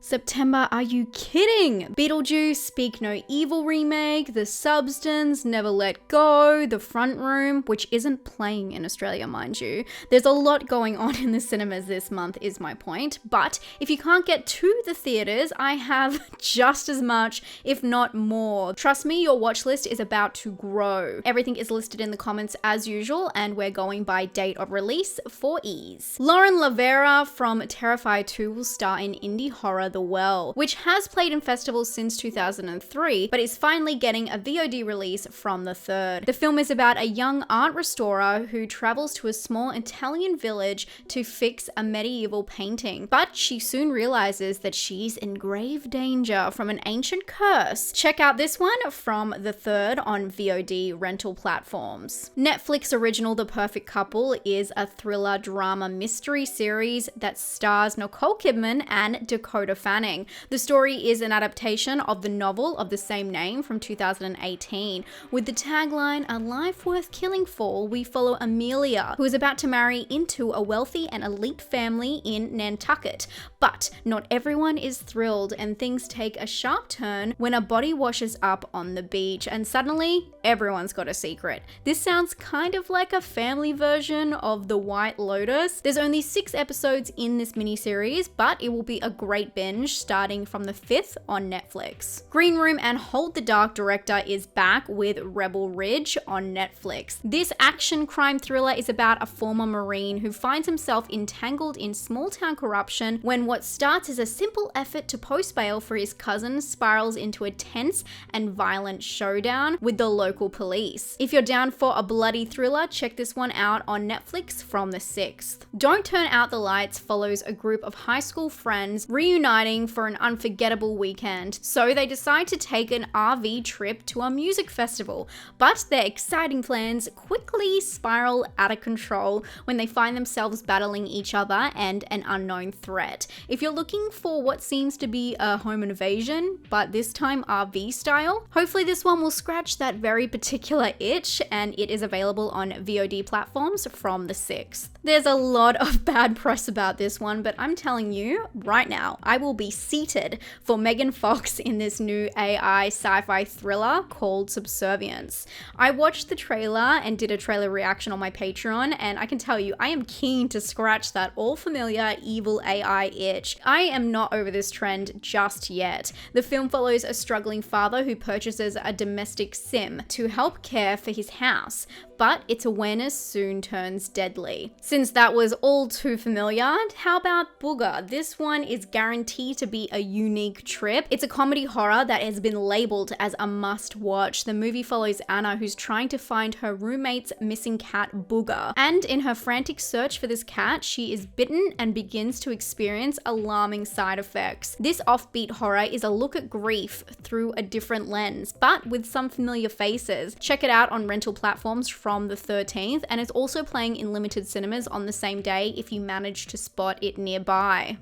September, are you kidding? Beetlejuice, Speak No Evil remake, The Substance, Never Let Go, The Front Room, which isn't playing in Australia, mind you. There's a lot going on in the cinemas this month is my point, but if you can't get to the theaters, I have just as much, if not more. Trust me, your watch list is about to grow. Everything is listed in the comments as usual, and we're going by date of release for ease. Lauren Lavera from Terrifier 2 will star in indie horror The Well, which has played in festivals since 2003, but is finally getting a VOD release from the 3rd. The film is about a young art restorer who travels to a small Italian village to fix a medieval painting, but she soon realizes that she's in grave danger from an ancient curse. Check out this one from the 3rd on VOD rental platforms. Netflix original The Perfect Couple is a thriller drama mystery series that stars Nicole Kidman and Dakota Fanning. The story is an adaptation of the novel of the same name from 2018. With the tagline, "A life worth killing for," we follow Amelia, who is about to marry into a wealthy and elite family in Nantucket. But not everyone is thrilled, and things take a sharp turn when a body washes up on the beach, and suddenly everyone's got a secret. This sounds kind of like a family version of The White Lotus. There's only 6 episodes in this miniseries, but it will be a great binge starting from the 5th on Netflix. Green Room and Hold the Dark director is back with Rebel Ridge on Netflix. This action crime thriller is about a former Marine who finds himself entangled in small town corruption when what starts as a simple effort to post bail for his cousin spirals into a tense and violent showdown with the local police. If you're down for a bloody thriller, check this one out on Netflix from the 6th. Don't Turn Out the Lights follows a group of high school friends reuniting for an unforgettable weekend, so they decide to take an RV trip to a music festival, but their exciting plans quickly spiral out of control when they find themselves battling each other and an unknown threat. If you're looking for what seems to be a home invasion, but this time RV style, hopefully this one will scratch that very particular itch, and it is available on VOD platforms from the 6th. There's a lot of bad press about this one, but I'm telling you right now, I will be seated for Megan Fox in this new AI sci-fi thriller called Subservience. I watched the trailer and did a trailer reaction on my Patreon, and I can tell you, I am keen to scratch that all familiar evil AI itch. I am not over this trend just yet. The film follows a struggling father who purchases a domestic sim to help care for his house, but its awareness soon turns deadly. Since that was all too familiar, how about Booger? This one is guaranteed to be a unique trip. It's a comedy horror that has been labeled as a must-watch. The movie follows Anna, who's trying to find her roommate's missing cat, Booger. And in her frantic search for this cat, she is bitten and begins to experience alarming side effects. This offbeat horror is a look at grief through a different lens, but with some familiar faces. Check it out on rental platforms from the 13th, and it's also playing in limited cinemas on the same day if you manage to spot it nearby.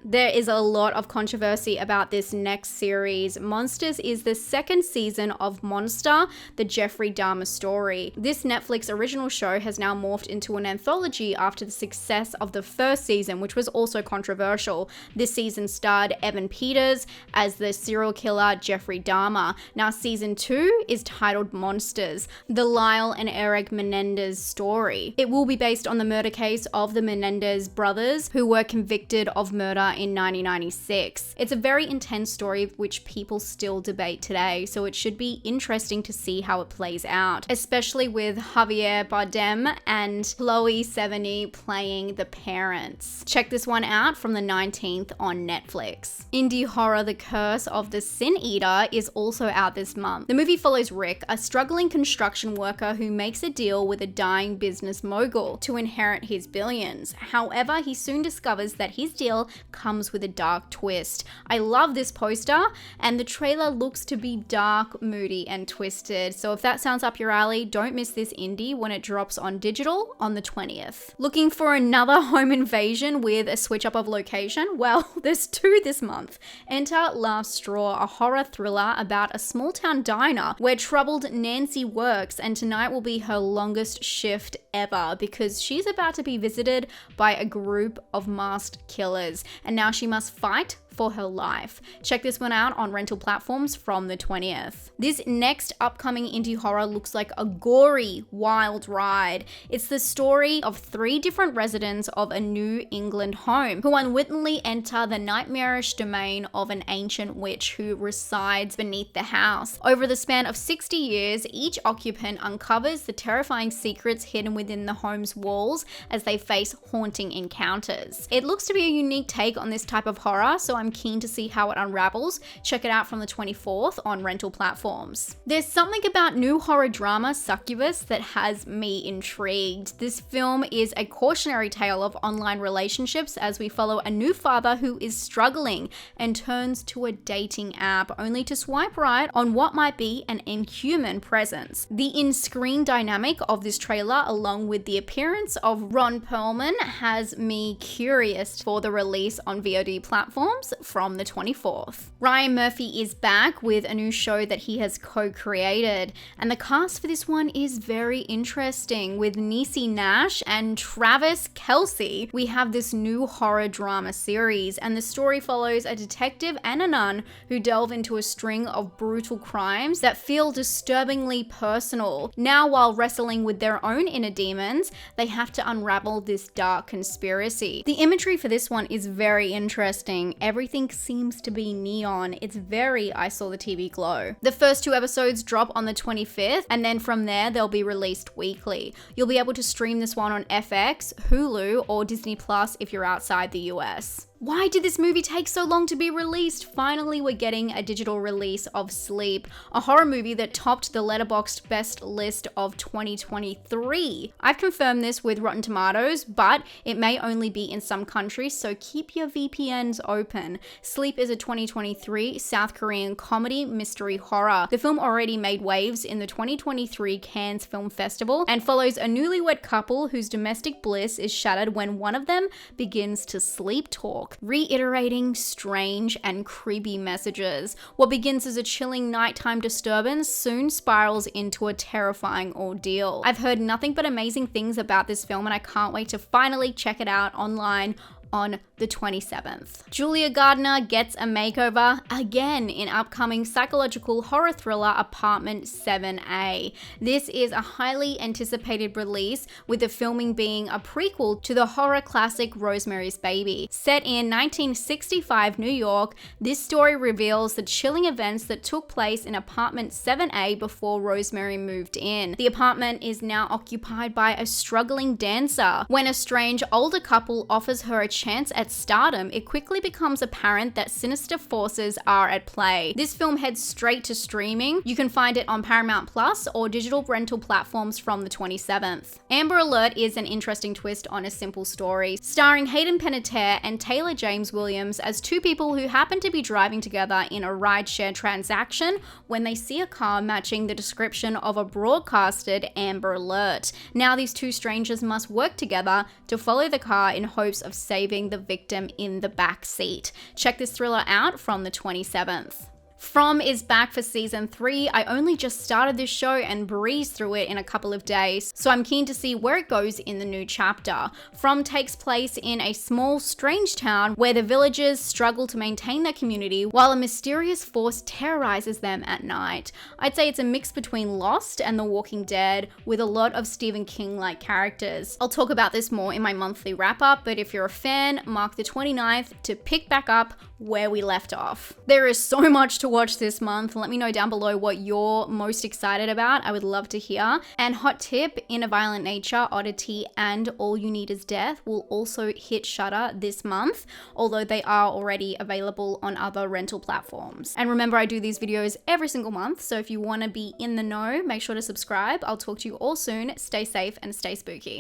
There is a lot of controversy about this next series. Monsters is the 2nd season of Monster, the Jeffrey Dahmer story. This Netflix original show has now morphed into an anthology after the success of the 1st season, which was also controversial. This season starred Evan Peters as the serial killer Jeffrey Dahmer. Now season 2 is titled Monsters, the Lyle and Eric Menendez story. It will be based on the murder case of the Menendez brothers, who were convicted of murder in 1996. It's a very intense story which people still debate today, so it should be interesting to see how it plays out, especially with Javier Bardem and Chloe Sevigny playing the parents. Check this one out from the 19th on Netflix. Indie horror The Curse of the Sin Eater is also out this month. The movie follows Rick, a struggling construction worker who makes a deal with a dying business mogul to inherit his billions. However, he soon discovers that his deal comes with a dark twist. I love this poster, and the trailer looks to be dark, moody, and twisted. So if that sounds up your alley, don't miss this indie when it drops on digital on the 20th. Looking for another home invasion with a switch up of location? Well, there's 2 this month. Enter Last Straw, a horror thriller about a small town diner where troubled Nancy works, and tonight will be her longest shift ever because she's about to be visited by a group of masked killers, and now she must fight, for her life. Check this one out on rental platforms from the 20th. This next upcoming indie horror looks like a gory, wild ride. It's the story of 3 different residents of a New England home who unwittingly enter the nightmarish domain of an ancient witch who resides beneath the house. Over the span of 60 years, each occupant uncovers the terrifying secrets hidden within the home's walls as they face haunting encounters. It looks to be a unique take on this type of horror, so I'm keen to see how it unravels. Check it out from the 24th on rental platforms. There's something about new horror drama Succubus that has me intrigued. This film is a cautionary tale of online relationships as we follow a new father who is struggling and turns to a dating app only to swipe right on what might be an inhuman presence. The in-screen dynamic of this trailer, along with the appearance of Ron Perlman, has me curious for the release on VOD platforms from the 24th. Ryan Murphy is back with a new show that he has co-created, and the cast for this one is very interesting. With Niecy Nash and Travis Kelce, we have this new horror drama series, and the story follows a detective and a nun who delve into a string of brutal crimes that feel disturbingly personal. Now, while wrestling with their own inner demons, they have to unravel this dark conspiracy. The imagery for this one is very interesting. Everything seems to be neon. It's very I Saw the TV glow. The first 2 episodes drop on the 25th, and then from there they'll be released weekly. You'll be able to stream this one on FX, Hulu, or Disney Plus if you're outside the US. Why did this movie take so long to be released? Finally, we're getting a digital release of Sleep, a horror movie that topped the Letterboxd best list of 2023. I've confirmed this with Rotten Tomatoes, but it may only be in some countries, so keep your VPNs open. Sleep is a 2023 South Korean comedy mystery horror. The film already made waves in the 2023 Cannes Film Festival and follows a newlywed couple whose domestic bliss is shattered when one of them begins to sleep talk, reiterating strange and creepy messages. What begins as a chilling nighttime disturbance soon spirals into a terrifying ordeal. I've heard nothing but amazing things about this film, and I can't wait to finally check it out online on the 27th. Julia Gardner gets a makeover again in upcoming psychological horror thriller Apartment 7A. This is a highly anticipated release, with the filming being a prequel to the horror classic Rosemary's Baby. Set in 1965 New York, this story reveals the chilling events that took place in Apartment 7A before Rosemary moved in. The apartment is now occupied by a struggling dancer. When a strange older couple offers her a chance at stardom, it quickly becomes apparent that sinister forces are at play. This film heads straight to streaming. You can find it on Paramount Plus or digital rental platforms from the 27th. Amber Alert is an interesting twist on a simple story, starring Hayden Panettiere and Taylor James Williams as 2 people who happen to be driving together in a rideshare transaction when they see a car matching the description of a broadcasted Amber Alert. Now these 2 strangers must work together to follow the car in hopes of saving the victim in the back seat. Check this thriller out from the 27th. From is back for season 3. I only just started this show and breezed through it in a couple of days, so I'm keen to see where it goes in the new chapter. From takes place in a small, strange town where the villagers struggle to maintain their community while a mysterious force terrorizes them at night. I'd say it's a mix between Lost and The Walking Dead, with a lot of Stephen King-like characters. I'll talk about this more in my monthly wrap-up, but if you're a fan, mark the 29th to pick back up where we left off. There is so much to watch this month. Let me know down below what you're most excited about. I would love to hear. And hot tip, In a Violent Nature, Oddity, and All You Need Is Death will also hit Shudder this month, although they are already available on other rental platforms. And remember, I do these videos every single month, so if you want to be in the know, make sure to subscribe. I'll talk to you all soon. Stay safe and stay spooky.